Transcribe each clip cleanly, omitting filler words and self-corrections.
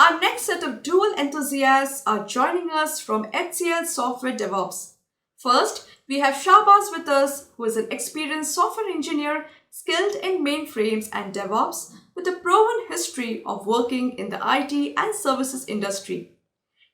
Our next set of dual enthusiasts are joining us from HCL Software DevOps. First, we have Shahbaz with us, who is an experienced software engineer skilled in mainframes and DevOps with a proven history of working in the IT and services industry.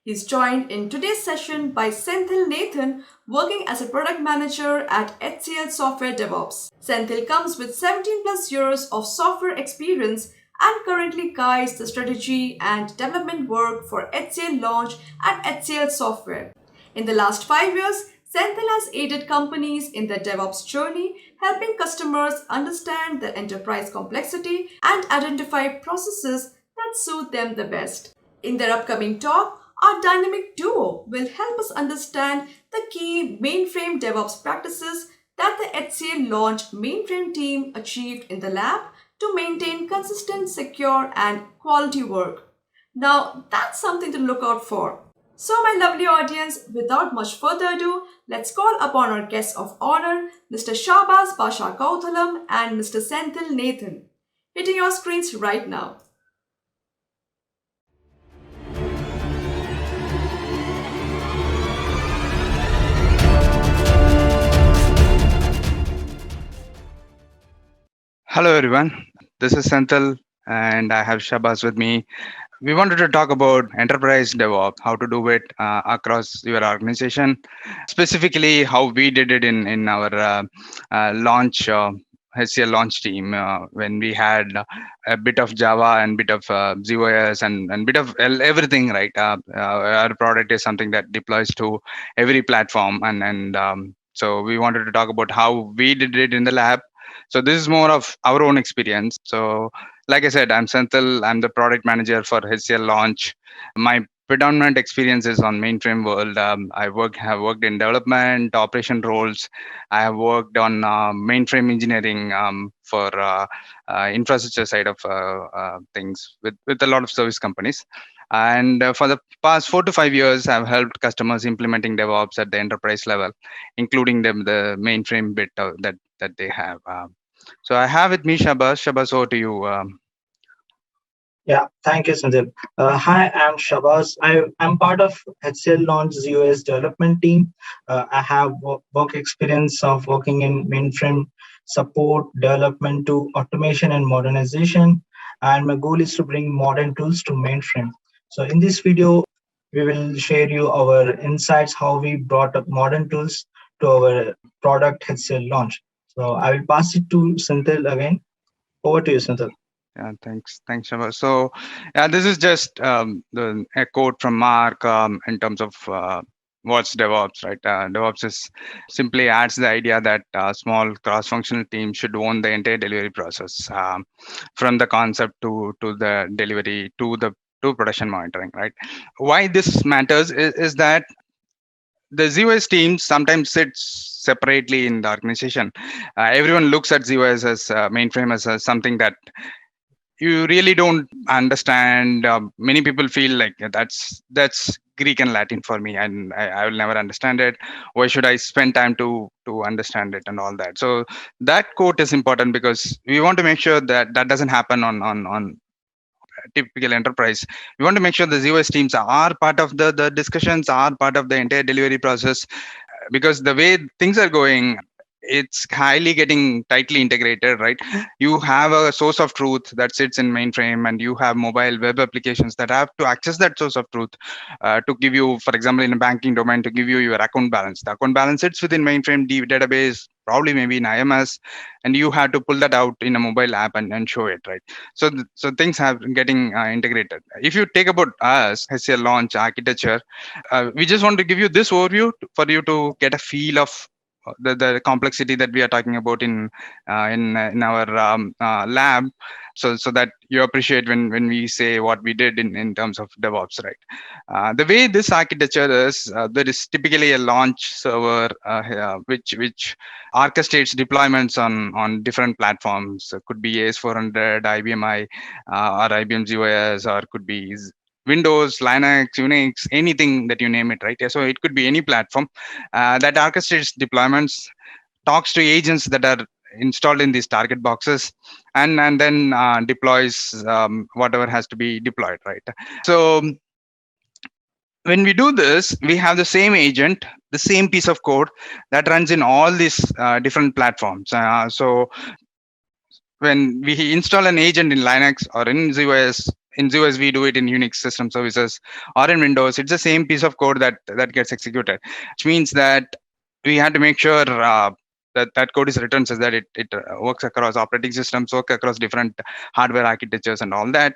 He's joined in today's session by Senthil Nathan, working as a product manager at HCL Software DevOps. Senthil comes with 17 plus years of software experience and currently guides the strategy and development work for HCL Launch and HCL Software. In the last 5 years, Senthil has aided companies in their DevOps journey, helping customers understand the enterprise complexity and identify processes that suit them the best. In their upcoming talk, our dynamic duo will help us understand the key mainframe DevOps practices that the HCL Launch mainframe team achieved in the lab to maintain consistent, secure, and quality work. Now, that's something to look out for. So, my lovely audience, without much further ado, let's call upon our guests of honor, Mr. Shahbaz Pasha Kauthalam and Mr. Senthil Nathan. Hitting your screens right now. Hello, everyone. This is Senthil, and I have Shabazz with me. We wanted to talk about enterprise DevOps, how to do it across your organization, specifically how we did it in our launch. HCL launch team when we had a bit of Java and bit of ZOS and bit of everything, right? Our product is something that deploys to every platform, and so we wanted to talk about how we did it in the lab. So this is more of our own experience. So like I said, I'm Senthil. I'm the product manager for HCL Launch. My predominant experience is on mainframe world. Have worked in development, operation roles. I have worked on mainframe engineering for infrastructure side of things with a lot of service companies. And for the past 4 to 5 years, I've helped customers implementing DevOps at the enterprise level, including the mainframe bit that they have. So I have with me Shabazz. Shabazz, over to you. Yeah, thank you, Sanjay. Hi, I'm Shabazz. I'm part of HCL Launch ZOS development team. I have work experience of working in mainframe support, development to automation and modernization. And my goal is to bring modern tools to mainframe. So in this video, we will share you our insights, how we brought up modern tools to our product HCL Launch. So I will pass it to Santhil again. Over to you, Santhil. Yeah, thanks, Shabazz. So yeah, this is just a quote from Mark in terms of what's DevOps, right? DevOps is simply adds the idea that small cross-functional teams should own the entire delivery process, from the concept to the delivery to production monitoring, right? Why this matters is that the ZOS team sometimes sits separately in the organization. Everyone looks at ZOS as mainframe as something that you really don't understand. Many people feel like that's Greek and Latin for me, and I will never understand it. Why should I spend time to understand it and all that? So that quote is important because we want to make sure that that doesn't happen on typical enterprise. We want to make sure the ZOS teams are part of the discussions, are part of the entire delivery process, because the way things are going, it's highly getting tightly integrated, right? You have a source of truth that sits in mainframe, and you have mobile web applications that have to access that source of truth to give you, for example, in a banking domain, to give you your account balance. The account balance sits within mainframe database, probably maybe in IMS, and you have to pull that out in a mobile app and show it, right? So things have getting integrated. If you take about us HCL launch architecture, we just want to give you this overview for you to get a feel of the complexity that we are talking about in our lab, so that you appreciate when we say what we did in terms of DevOps, right? The way this architecture is, there is typically a launch server which orchestrates deployments on different platforms. It could be AS400, IBM I, or IBM ZOS, or could be Windows, Linux, Unix, anything that you name it, right? Yeah, so it could be any platform that orchestrates deployments, talks to agents that are installed in these target boxes, and then deploys whatever has to be deployed, right? So when we do this, we have the same agent, the same piece of code that runs in all these different platforms. So when we install an agent in Linux or in ZOS, we do it in Unix system services, or in Windows. It's the same piece of code that gets executed, which means that we had to make sure that code is written so that it works across operating systems, work across different hardware architectures and all that.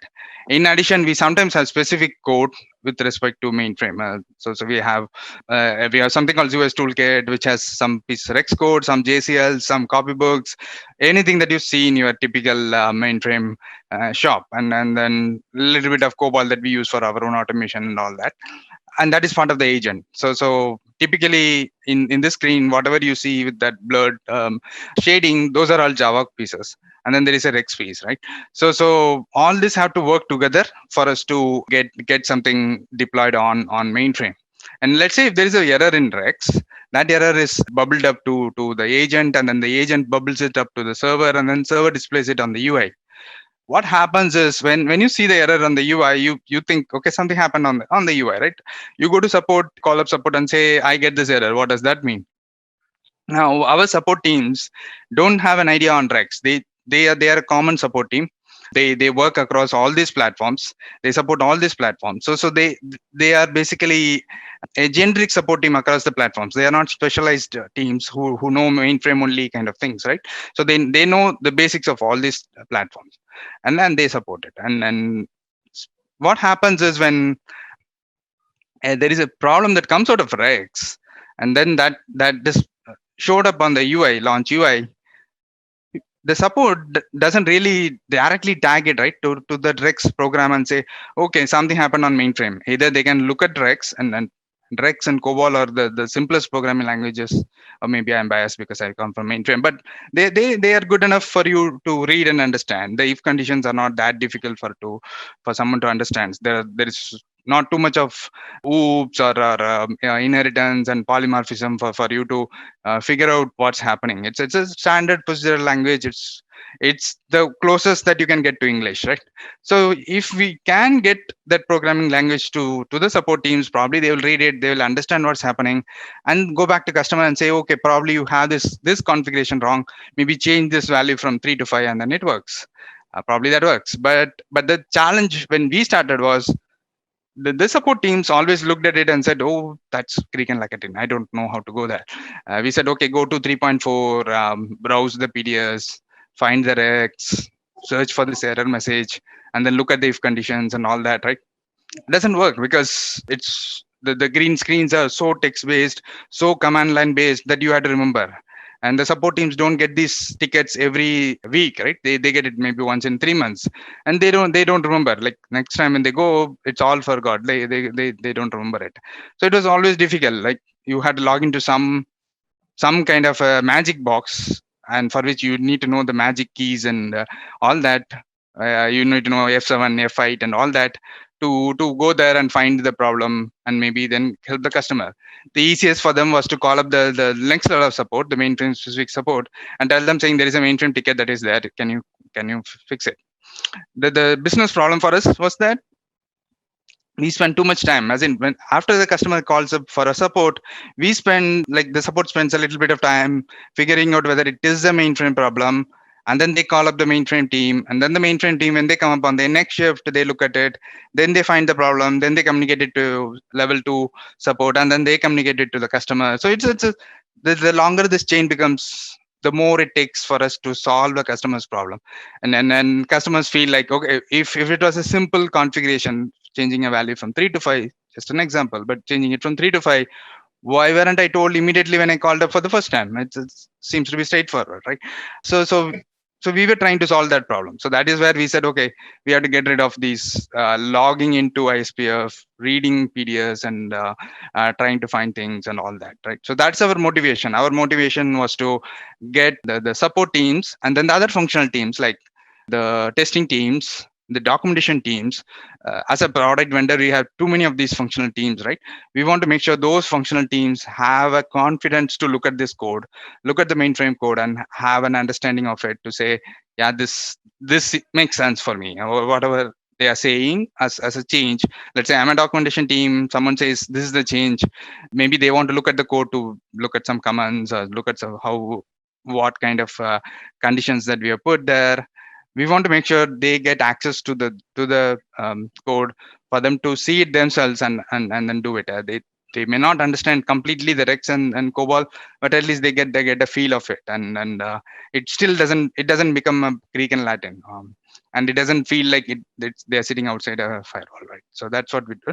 In addition, we sometimes have specific code with respect to mainframe. So we have something called ZOS Toolkit, which has some piece Rex code, some JCL, some copybooks, anything that you see in your typical mainframe shop, and then a little bit of COBOL that we use for our own automation and all that. And that is part of the agent. So typically in this screen, whatever you see with that blurred shading, those are all Java pieces. And then there is a Rex piece, right? So all this have to work together for us to get something deployed on mainframe. And let's say if there is a error in Rex, that error is bubbled up to the agent, and then the agent bubbles it up to the server, and then server displays it on the UI. What happens is when you see the error on the UI, you think, okay, something happened on the UI, right? You go to support, call up support and say, I get this error. What does that mean? Now, our support teams don't have an idea on Rex. They are a common support team. They work across all these platforms. They support all these platforms. So they are basically a generic support team across the platforms. They are not specialized teams who know mainframe only kind of things, right? So they know the basics of all these platforms, and then they support it. And what happens is when there is a problem that comes out of Rex, and then that just showed up on the UI, launch UI, the support doesn't really directly tag it, right, to the Rex program and say, okay, something happened on mainframe. Either they can look at Rex, and Rex and COBOL are the simplest programming languages, or maybe I'm biased because I come from mainframe, but they are good enough for you to read and understand. The if conditions are not that difficult for someone to understand. There is not too much of oops or inheritance and polymorphism for you to figure out what's happening. It's a standard procedural language. It's the closest that you can get to English, right? So if we can get that programming language to the support teams, probably they will read it, they will understand what's happening, and go back to customer and say, okay, probably you have this configuration wrong. Maybe change this value from 3 to 5, and then it works. Probably that works. But the challenge when we started was the support teams always looked at it and said, oh, that's Greek and Latin. I don't know how to go there. We said, okay, go to 3.4, browse the PDS, find the Rex, search for this error message, and then look at the if conditions and all that, right? It doesn't work because it's the green screens are so text based, so command line based that you had to remember. And the support teams don't get these tickets every week, right? They get it maybe once in 3 months, and they don't remember. Like next time when they go, it's all forgot. They don't remember it. So it was always difficult. Like you had to log into some kind of a magic box, and for which you need to know the magic keys and all that. You need to know F7, F8, and all that to go there and find the problem and maybe then help the customer. The easiest for them was to call up the next level of support, the mainframe specific support, and tell them saying there is a mainframe ticket that is there. Can you fix it? The business problem for us was that we spend too much time, as in when after the customer calls up for a support, we spend, like, the support spends a little bit of time figuring out whether it is a mainframe problem, and then they call up the mainframe team, and then the mainframe team, when they come up on their next shift, they look at it, then they find the problem, then they communicate it to level 2 support, and then they communicate it to the customer. So the longer this chain becomes, the more it takes for us to solve the customer's problem. And then customers feel like, okay, if it was a simple configuration, changing a value from 3 to 5, just an example, but changing it from 3 to 5, why weren't I told immediately when I called up for the first time? It seems to be straightforward, right? So we were trying to solve that problem. So that is where we said, okay, we have to get rid of these logging into ISPF, reading PDS, and trying to find things and all that, right? So that's our motivation. Our motivation was to get the support teams, and then the other functional teams like the testing teams, the documentation teams. As a product vendor, we have too many of these functional teams, right? We want to make sure those functional teams have a confidence to look at this code, look at the mainframe code, and have an understanding of it to say, yeah, this makes sense for me, or whatever they are saying as a change. Let's say I'm a documentation team, someone says this is the change. Maybe they want to look at the code to look at some commands or look at how what kind of conditions that we have put there. We want to make sure they get access to the code for them to see it themselves and then do it. They may not understand completely the Rex and COBOL, but at least they get a feel of it, and it still doesn't become a Greek and Latin, and it doesn't feel like they're sitting outside a firewall, right? So that's what we do.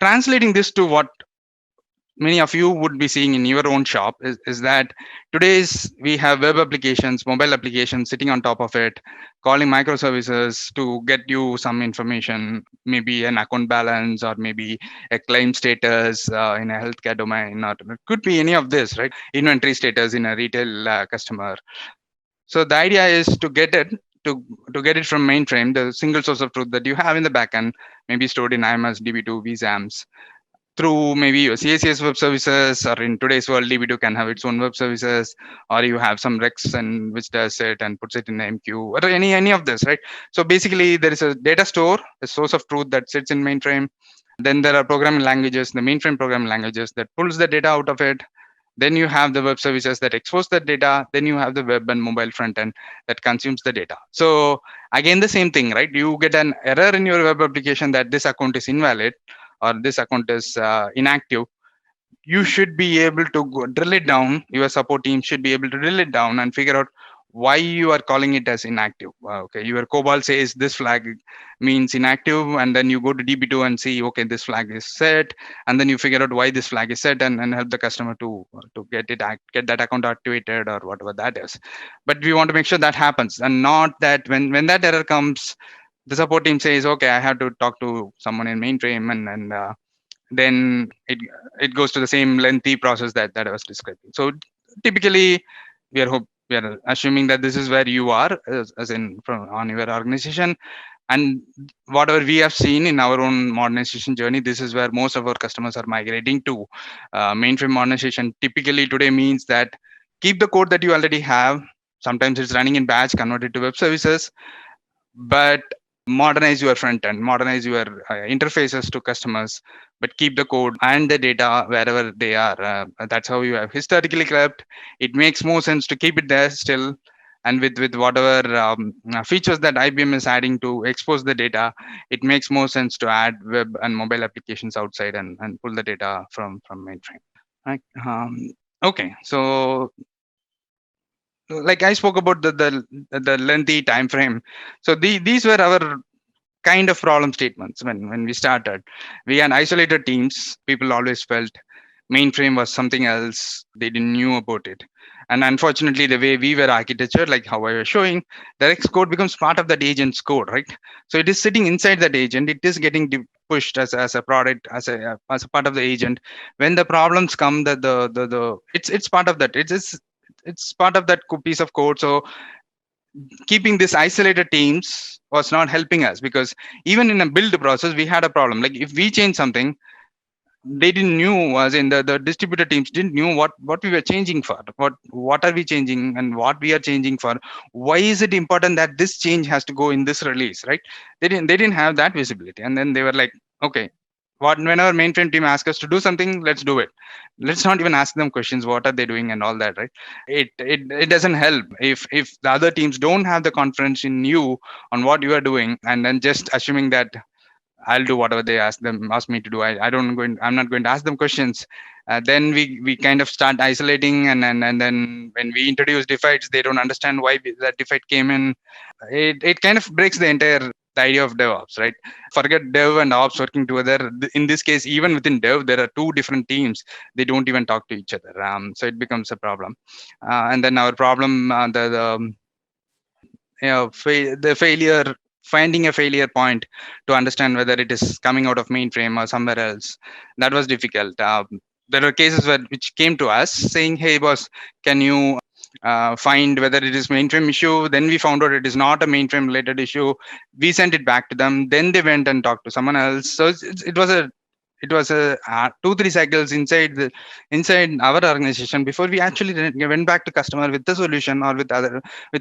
Translating this to what many of you would be seeing in your own shop is that today's we have web applications, mobile applications sitting on top of it, calling microservices to get you some information, maybe an account balance or maybe a claim status in a healthcare domain, or it could be any of this, right? Inventory status in a retail customer. So the idea is to get it to get it from mainframe, the single source of truth that you have in the backend, maybe stored in IMS, DB2, vSAMs, through maybe your CACS web services, or in today's world, DB2 can have its own web services, or you have some Rex and which does it and puts it in the MQ, or any of this, right? So basically, there is a data store, a source of truth that sits in mainframe. Then there are programming languages, the mainframe programming languages that pulls the data out of it. Then you have the web services that expose that data. Then you have the web and mobile front end that consumes the data. So again, the same thing, right? You get an error in your web application that this account is invalid or this account is inactive. You should be able to drill it down. Your support team should be able to drill it down and figure out why you are calling it as inactive. Okay, your COBOL says this flag means inactive, and then you go to DB2 and see, okay, this flag is set, and then you figure out why this flag is set and help the customer to get that account activated or whatever that is. But we want to make sure that happens, and not that when that error comes, the support team says, okay, I have to talk to someone in mainframe, and then it goes to the same lengthy process that I was describing. So typically, we are assuming that this is where you are, as in on your organization, and whatever we have seen in our own modernization journey, this is where most of our customers are migrating to. Mainframe modernization typically today means that keep the code that you already have. Sometimes it's running in batch, convert it to web services, but modernize your front end, modernize your interfaces to customers, but keep the code and the data wherever they are. That's how you have historically kept. It makes more sense to keep it there still. And with whatever features that IBM is adding to expose the data, it makes more sense to add web and mobile applications outside and pull the data from mainframe. Right? Okay, so like I spoke about the lengthy time frame. So these were our kind of problem statements when we started. We had isolated teams. People always felt mainframe was something else. They didn't knew about it. And unfortunately, the way we were architectured, like how I was showing, the Rex code becomes part of that agent's code, right? So it is sitting inside that agent. It is getting pushed as a product, as a part of the agent. When the problems come, it's part of that. It's part of that piece of code. So keeping this isolated teams was not helping us, because even in a build process we had a problem. Like if we change something, they didn't knew, as in the distributed teams didn't knew what we were changing for, what are we changing and what we are changing for. Why is it important that this change has to go in this release, right? They didn't have that visibility, and then they were like, okay, whenever mainframe team asks us to do something, let's do it. Let's not even ask them questions, what are they doing and all that, right? It doesn't help if the other teams don't have the confidence in you on what you are doing, and then just assuming that I'll do whatever they ask me to do. I'm not going to ask them questions. Then we kind of start isolating, and then when we introduce defects, they don't understand why that defect came in. It kind of breaks the idea of DevOps, right? Forget dev and ops working together. In this case, even within dev, there are two different teams. They don't even talk to each other. So it becomes a problem. And then our problem, the failure, finding a failure point to understand whether it is coming out of mainframe or somewhere else, that was difficult. There were cases which came to us saying, hey boss, can you find whether it is mainframe issue. Then we found out it is not a mainframe related issue. We sent it back to them. Then they went and talked to someone else. So it was a 2-3 cycles inside our organization before we actually went back to customer with the solution or with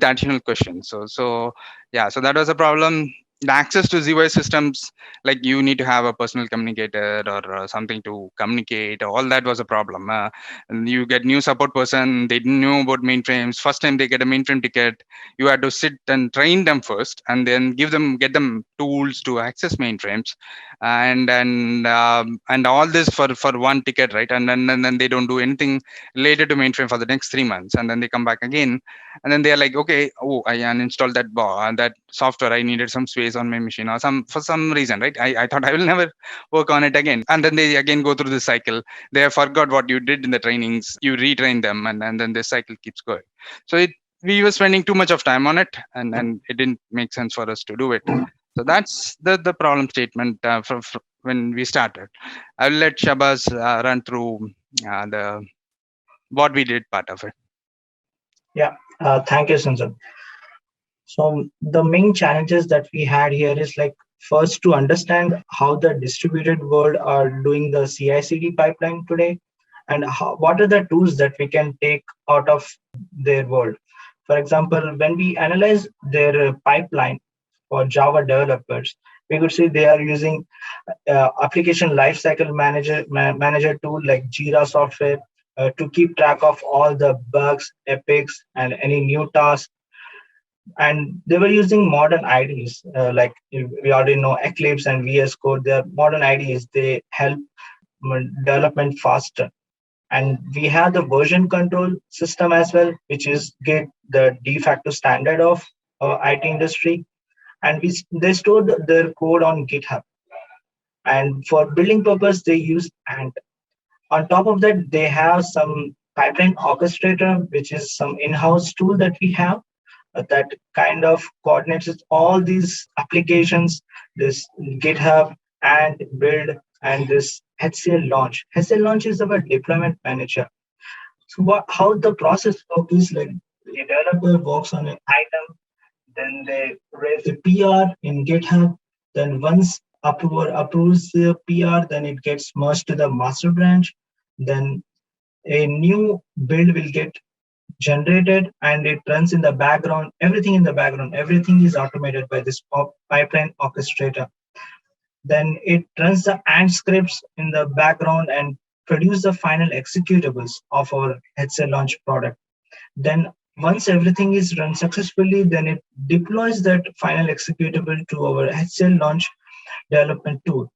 additional questions. So yeah, so that was a problem. The access to ZOS systems, like you need to have a personal communicator or something to communicate. All that was a problem. And you get new support person, they didn't know about mainframes. First time they get a mainframe ticket, you had to sit and train them first, and then get them tools to access mainframes, and all this for one ticket, right? And then they don't do anything related to mainframe for the next 3 months, and then they come back again, and then they are like, okay, oh, I uninstalled that software, I needed some space on my machine or for some reason, right? I thought I will never work on it again, and then they again go through the cycle. They have forgot what you did in the trainings, you retrain them, and then this cycle keeps going. So we were spending too much of time on it, and it didn't make sense for us to do it. So that's the problem statement from when we started. I will let Shabazz run through the what we did part of it. Yeah, thank you, Sanjay. So the main challenges that we had here is like first to understand how the distributed world are doing the CI/CD pipeline today, and what are the tools that we can take out of their world. For example, when we analyze their pipeline for Java developers, we could see they are using application lifecycle manager tool like Jira software to keep track of all the bugs, epics, and any new tasks. And they were using modern IDEs, like we already know Eclipse and VS Code. They are modern IDEs. They help development faster. And we have the version control system as well, which is Git, the de facto standard of IT industry. And they stored their code on GitHub. And for building purpose, they use Ant. On top of that, they have some pipeline orchestrator, which is some in-house tool that we have that kind of coordinates all these applications, this GitHub and build and this HCL launch. HCL launch is our deployment manager. So how the process works is like the developer works on an item, then they raise the PR in GitHub. Then once approver approves the PR, then it gets merged to the master branch. Then a new build will get generated and it runs in the background. Everything in the background, everything is automated by this pipeline orchestrator. Then it runs the Ant scripts in the background and produce the final executables of our HCL launch product. Then once everything is run successfully, then it deploys that final executable to our HCL launch development tool.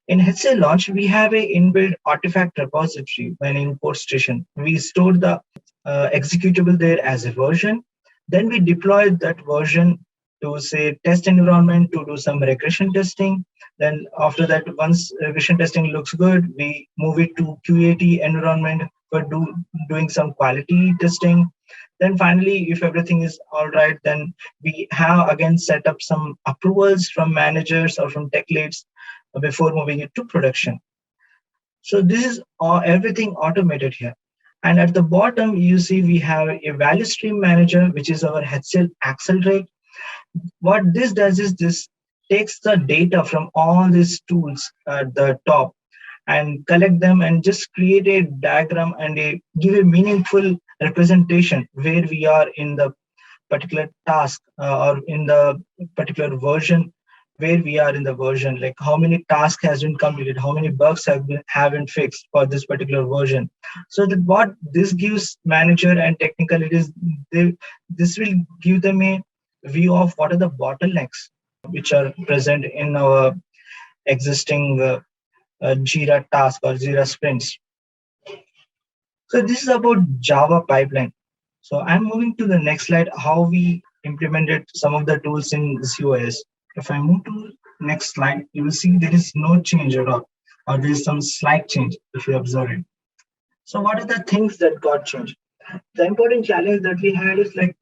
In HCL launch, we have a inbuilt artifact repository when import station. We store the executable there as a version. Then we deploy that version to say test environment to do some regression testing. Then after that, once regression testing looks good, we move it to QAT environment for doing some quality testing. Then finally, if everything is all right, then we have again set up some approvals from managers or from tech leads before moving it to production. So this is everything automated here. And at the bottom, you see we have a value stream manager, which is our HCL Accelerate. What this does is this takes the data from all these tools at the top and collect them and just create a diagram and give a meaningful representation where we are in the particular task or in the particular version, where we are in the version, like how many tasks has been completed, how many bugs have been fixed for this particular version. So that what this gives manager and technical, this will give them a view of what are the bottlenecks which are present in our existing Jira task or Jira sprints. So this is about Java pipeline. So I'm moving to the next slide, how we implemented some of the tools in ZOS. If I move to next slide, you will see there is no change at all, or there is some slight change if you observe it. So what are the things that got changed? The important challenge that we had is like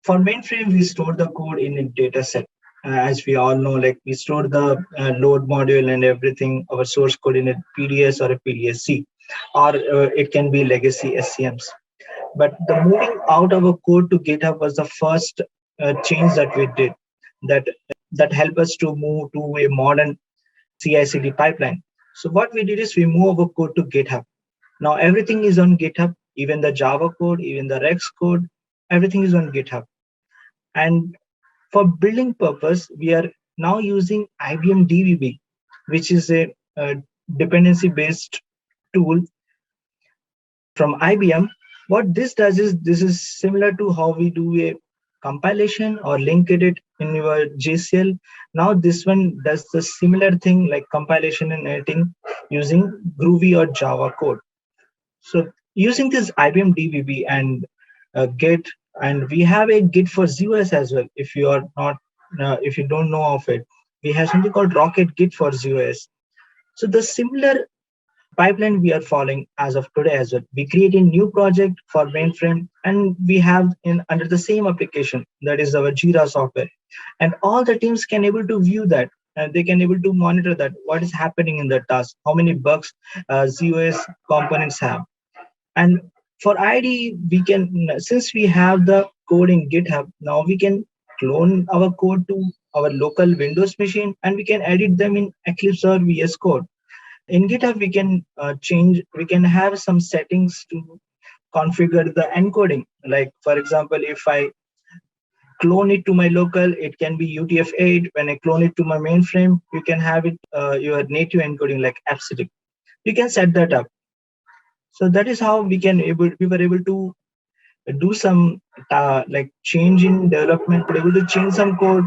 for mainframe, we store the code in a data set. As we all know, like we store the load module and everything, our source code in a PDS or a PDSC, or it can be legacy SCMs. But the moving out of a code to GitHub was the first change that we did that that helped us to move to a modern CI/CD pipeline. So what we did is we move our code to GitHub. Now everything is on GitHub, even the Java code, even the Rex code, everything is on GitHub. And for building purpose, we are now using IBM DVB, which is a dependency-based tool from IBM. What this does is this is similar to how we do a compilation or link edit in your JCL. Now this one does the similar thing like compilation and editing using Groovy or Java code. So using this IBM DVB and Git, and we have a Git for ZOS as well. If you are not, if you don't know of it, we have something called Rocket Git for ZOS. So the similar pipeline we are following as of today as well. We create a new project for mainframe, and we have in under the same application, that is our Jira software, and all the teams can able to view that, and they can able to monitor that what is happening in the task, how many bugs ZOS components have. And for ID, we can, since we have the code in GitHub, now we can clone our code to our local Windows machine, and we can edit them in Eclipse or VS Code. In GitHub, we can we can have some settings to configure the encoding. Like, for example, if I clone it to my local, it can be UTF-8. When I clone it to my mainframe, you can have it your native encoding like AppSync. You can set that up. So that is how we were able to do some like change in development, able to change some code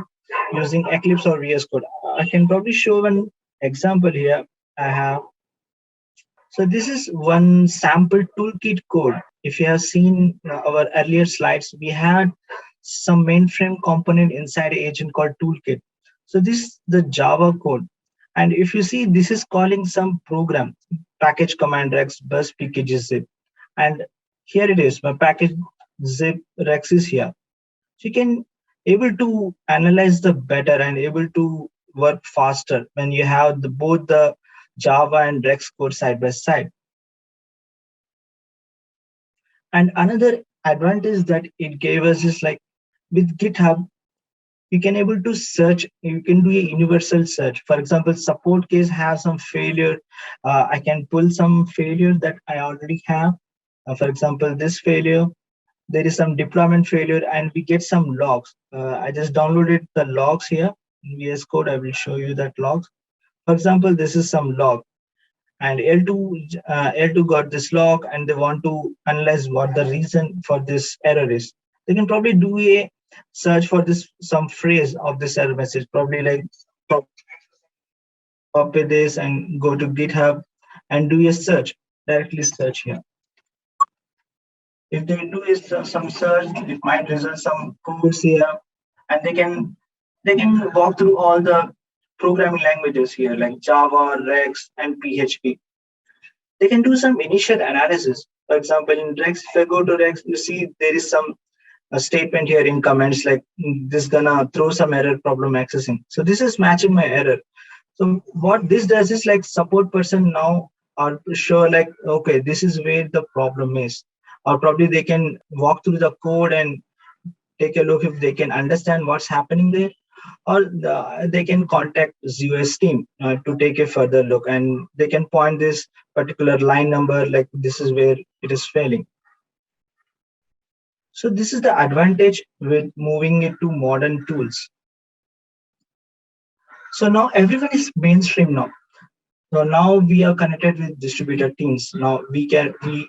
using Eclipse or VS Code. I can probably show an example here. I have. So this is one sample toolkit code. If you have seen our earlier slides, we had some mainframe component inside an agent called toolkit. So this is the Java code. And if you see, this is calling some program, package command rex bus pkg zip. And here it is, my package zip rex is here. So you can able to analyze the better and able to work faster when you have both the Java and Rex code side by side. And another advantage that it gave us is like with GitHub, you can able to search, you can do a universal search. For example, support case has some failure. I can pull some failure that I already have. For example, this failure, there is some deployment failure, and we get some logs. I just downloaded the logs here in VS Code. I will show you that logs. For example, this is some log, and L2 got this log, and they want to analyze what the reason for this error is. They can probably do a search for this some phrase of this error message, probably like copy this and go to GitHub and do a search, directly search here. If they do is some search, it might result some codes here, and they can walk through all the programming languages here like Java, Rex, and PHP. They can do some initial analysis. For example, in Rex, if I go to Rex, you see there is some a statement here in comments like this gonna throw some error problem accessing. So this is matching my error. So what this does is like support person now are sure like, okay, this is where the problem is. Or probably they can walk through the code and take a look if they can understand what's happening there, or they can contact ZOS team to take a further look, and they can point this particular line number like this is where it is failing. So this is the advantage with moving it to modern tools. So now everyone is mainstream now. So now we are connected with distributed teams. Now we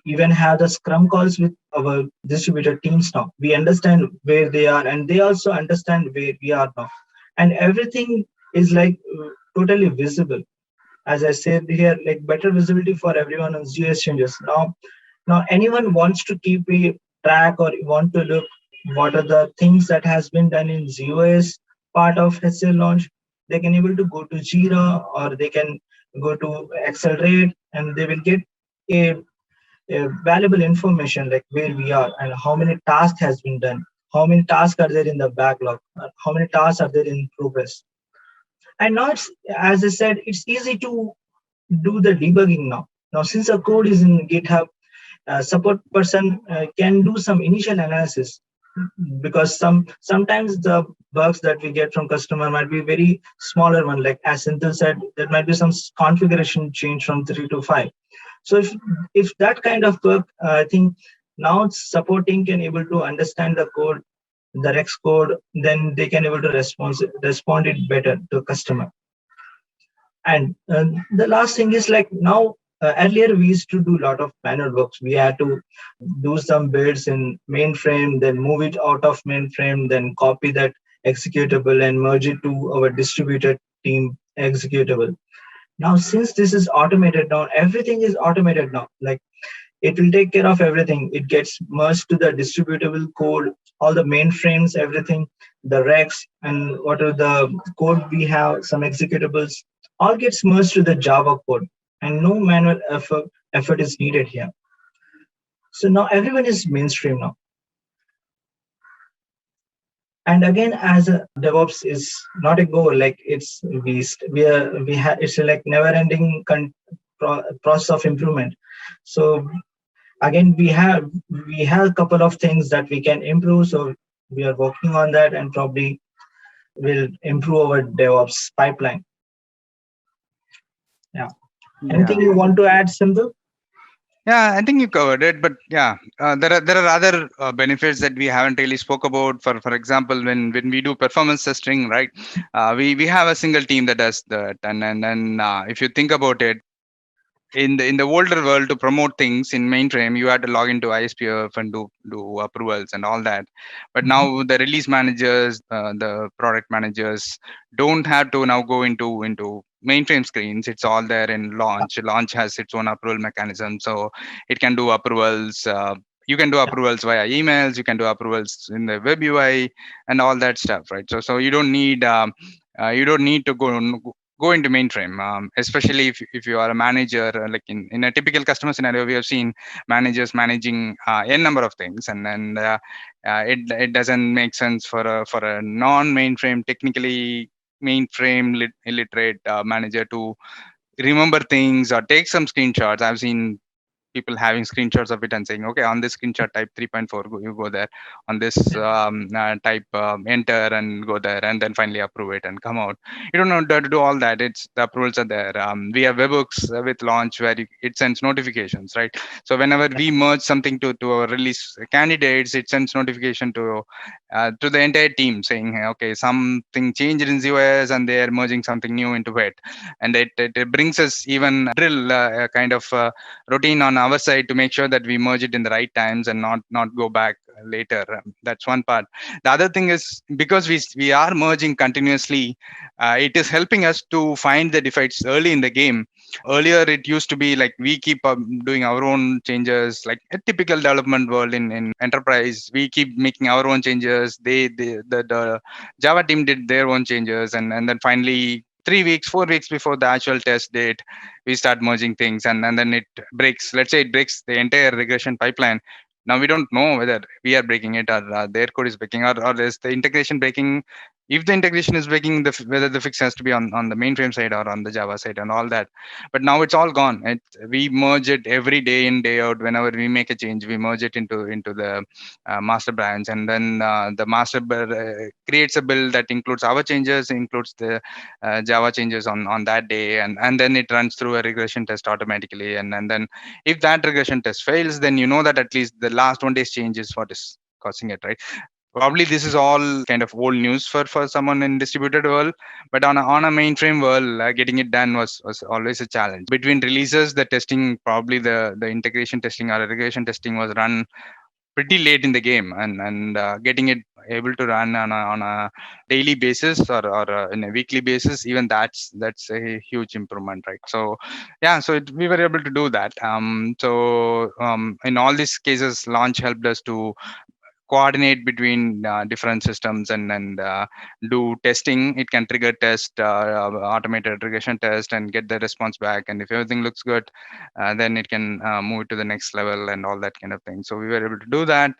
even have the Scrum calls with our distributed teams now. We understand where they are, and they also understand where we are now. And everything is like totally visible. As I said here, like better visibility for everyone on ZOS changes. Now anyone wants to keep a track or want to look what are the things that has been done in ZOS part of HCL launch, they can able to go to Jira, or they can go to Accelerate, and they will get a valuable information like where we are and how many tasks has been done, how many tasks are there in the backlog, how many tasks are there in progress. And now it's, as I said, it's easy to do the debugging now. Now since the code is in GitHub, a support person can do some initial analysis, because sometimes the bugs that we get from customer might be very smaller one, like as Senthil said, there might be some configuration change from 3 to 5. So if that kind of bug, I think now supporting can able to understand the code, the Rex code, then they can able to respond it better to customer. And the last thing is, like, now earlier we used to do a lot of manual works. We had to do some builds in mainframe, then move it out of mainframe, then copy that executable and merge it to our distributed team executable. Now, since this is automated now, everything is automated now. Like, it will take care of everything. It gets merged to the distributable code, all the mainframes, everything, the Rex, and what are the code we have, some executables, all gets merged to the Java code, and no manual effort is needed here. So now everyone is mainstream now. And again, as a DevOps is not a goal, like it's it's a like never-ending process of improvement. So again, we have a couple of things that we can improve. So we are working on that, and probably will improve our DevOps pipeline. Yeah. Anything you want to add, Sindhu? Yeah, I think you covered it, but yeah, there are other benefits that we haven't really spoke about. For example, when we do performance testing, right? We have a single team that does that, and if you think about it, in the older world, to promote things in mainframe, you had to log into ISPF and do approvals and all that. But now the release managers, the product managers don't have to now go into mainframe screens. It's all there in launch. Launch has its own approval mechanism, so it can do approvals. You can do approvals via emails. You can do approvals in the web UI and all that stuff, right? So you don't need to go into mainframe, especially if you are a manager, like in a typical customer scenario. We have seen managers managing n number of things, and it doesn't make sense for a non-mainframe, technically mainframe illiterate manager to remember things or take some screenshots. I've seen people having screenshots of it and saying, okay, on this screenshot type 3.4, you go there, on this type enter and go there, and then finally approve it and come out. You don't know to do all that. It's the approvals are there. We have webhooks with launch where it sends notifications, right? So whenever we merge something to our release candidates, it sends notification to the entire team saying, hey, okay, something changed in ZOS and they are merging something new into it. And it brings us even drill kind of routine on our side to make sure that we merge it in the right times and not go back later. That's one part. The other thing is, because we are merging continuously, it is helping us to find the defects early in the game. Earlier it used to be like we keep doing our own changes, like a typical development world in enterprise. We keep making our own changes. The Java team did their own changes, and then finally 3 weeks 4 weeks before the actual test date, we start merging things, and then it breaks. Let's say it breaks the entire regression pipeline. Now we don't know whether we are breaking it, or their code is breaking, or is the integration breaking. If the integration is breaking, whether the fix has to be on the mainframe side or on the Java side and all that. But now it's all gone. We merge it every day in, day out. Whenever we make a change, we merge it into the master branch, and then the master creates a build that includes our changes, includes the Java changes on that day, and then it runs through a regression test automatically. And then if that regression test fails, then you know that at least the last one day's change is what is causing it, right? Probably this is all kind of old news for someone in distributed world, but on a mainframe world, getting it done was always a challenge. Between releases, the testing, probably the integration testing or regression testing was run pretty late in the game, and getting it able to run on a daily basis, or in a weekly basis, even that's a huge improvement, right? So yeah, so we were able to do that. In all these cases, launch helped us to coordinate between different systems, and do testing. It can trigger test, automated regression test, and get the response back. And if everything looks good, then it can move to the next level and all that kind of thing. So we were able to do that.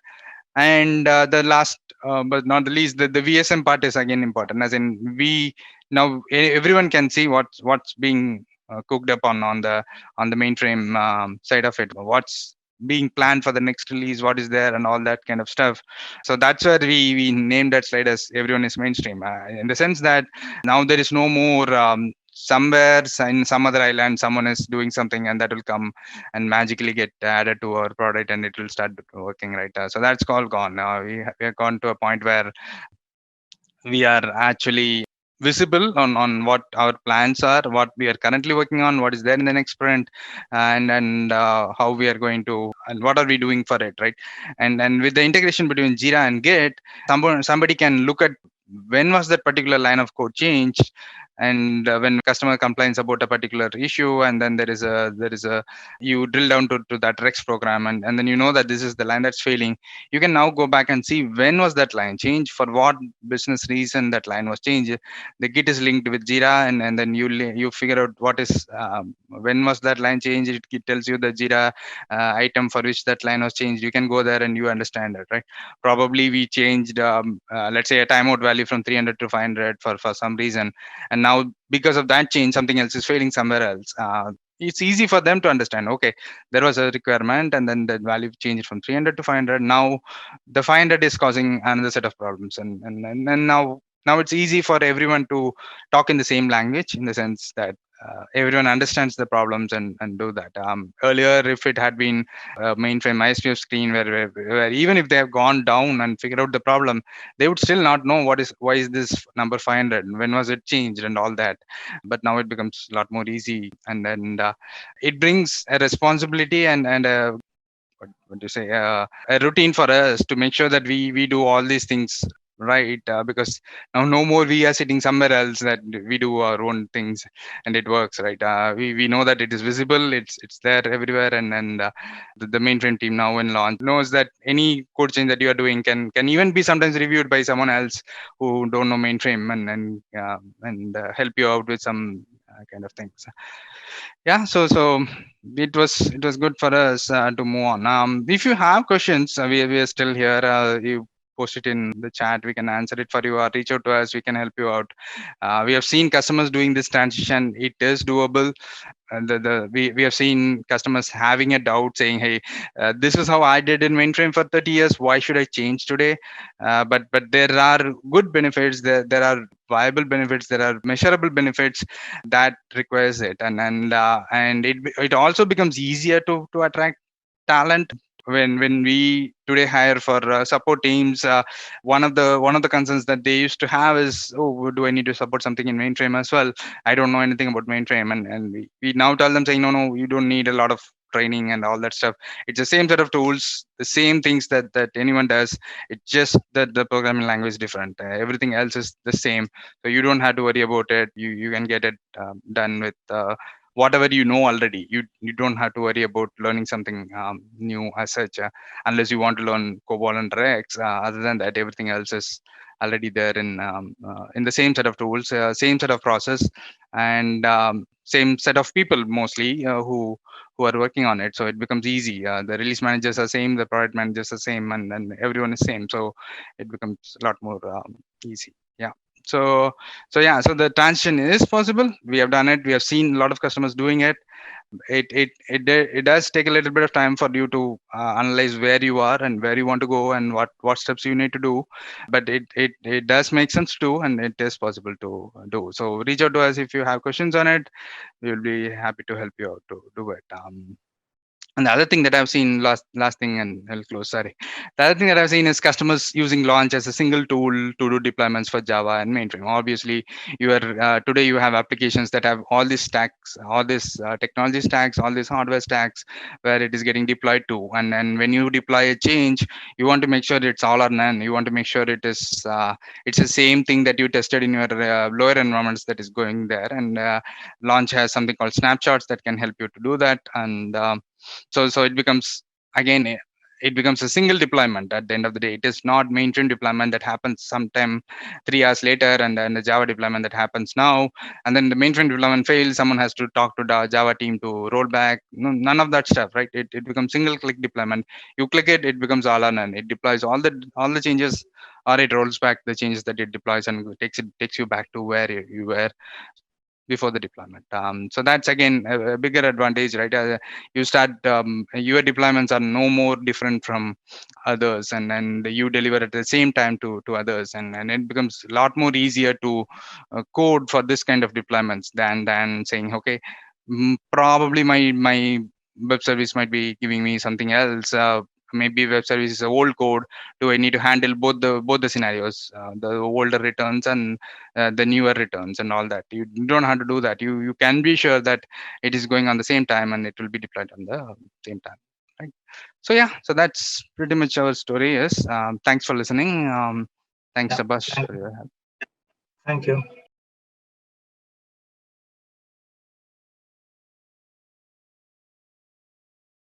And the last but not the least, the VSM part is again important, as in we now everyone can see what's being cooked up on the mainframe side of it, what's being planned for the next release, what is there, and all that kind of stuff. So that's where we named that slide as everyone is mainstream, in the sense that now there is no more somewhere in some other island someone is doing something and that will come and magically get added to our product and it will start working, right? So that's all gone. We have gone to a point where we are actually visible on what our plans are, what we are currently working on, what is there in the next sprint, and how we are going to, and what are we doing for it, right? And with the integration between Jira and Git, somebody can look at when was that particular line of code changed, and when customer complains about a particular issue, and then there is a you drill down to that Rex program, and then you know that this is the line that's failing. You can now go back and see when was that line changed, for what business reason that line was changed. The Git is linked with Jira, and then you figure out what is when was that line changed. It tells you the Jira item for which that line was changed. You can go there and you understand it, right? Probably we changed let's say a timeout value from 300 to 500 for some reason, and now because of that change something else is failing somewhere else. It's easy for them to understand, okay, there was a requirement and then the value changed from 300 to 500. Now the 500 is causing another set of problems, and now it's easy for everyone to talk in the same language, in the sense that everyone understands the problems and do that. Earlier, if it had been a mainframe MySQL screen where even if they have gone down and figured out the problem, they would still not know why is this number 500, when was it changed, and all that. But now it becomes a lot more easy, and it brings a responsibility and a what do you say, a routine for us to make sure that we do all these things right, because now no more we are sitting somewhere else, that we do our own things and it works, right? We know that it is visible, it's there everywhere, and the mainframe team now in launch knows that any code change that you are doing can even be sometimes reviewed by someone else who don't know mainframe, and help you out with some kind of things. Yeah, so it was good for us to move on. If you have questions, we are still here. You post it in the chat, we can answer it for you, or reach out to us, we can help you out. We have seen customers doing this transition, it is doable. And we have seen customers having a doubt, saying, hey, this is how I did in mainframe for 30 years, why should I change today? But there are good benefits, there are viable benefits, there are measurable benefits that requires it, and it also becomes easier to attract talent. When we today hire for support teams, one of the concerns that they used to have is, oh, do I need to support something in mainframe as well? I don't know anything about mainframe, and we now tell them, saying, no, you don't need a lot of training and all that stuff. It's the same set of tools, the same things that anyone does. It's just that the programming language is different. Everything else is the same, so you don't have to worry about it. You can get it done with whatever you know already. You don't have to worry about learning something new as such, unless you want to learn COBOL and Rex. Other than that, everything else is already there in the same set of tools, same set of process, and same set of people mostly, who are working on it. So it becomes easy. The release managers are same, the product managers are same, and everyone is same. So it becomes a lot more easy. Yeah. So the transition is possible. We have done it. We have seen a lot of customers doing it. It does take a little bit of time for you to analyze where you are and where you want to go and what steps you need to do, but it does make sense to do, and it is possible to do. So reach out to us if you have questions on it. We will be happy to help you out to do it. And the other thing that I've seen, last thing, and I'll close. Sorry. The other thing that I've seen is customers using Launch as a single tool to do deployments for Java and mainframe. Obviously, today you have applications that have all these stacks, all these technology stacks, all these hardware stacks, where it is getting deployed to. And when you deploy a change, you want to make sure it's all or none. You want to make sure it's the same thing that you tested in your lower environments that is going there. And Launch has something called snapshots that can help you to do that. And so it becomes, again, it becomes a single deployment at the end of the day. It is not mainframe deployment that happens sometime 3 hours later, and then the Java deployment that happens now, and then the mainframe deployment fails, someone has to talk to the Java team to roll back. No, none of that stuff, right? It becomes single click deployment. You click it becomes all or none. It deploys all the changes, or it rolls back the changes that it deploys and takes you back to where you were. before the deployment. So that's again a bigger advantage, right? You start your deployments are no more different from others, and you deliver at the same time to others, and it becomes a lot more easier to code for this kind of deployments than saying, okay, probably my web service might be giving me something else. Maybe web service is a old code. Do I need to handle both the scenarios, the older returns and the newer returns and all that? You don't have to do that. You can be sure that it is going on the same time and it will be deployed on the same time, right? So yeah, so that's pretty much our story. Yes. Thanks for listening. Thanks, Yeah. Sabash. Thank you.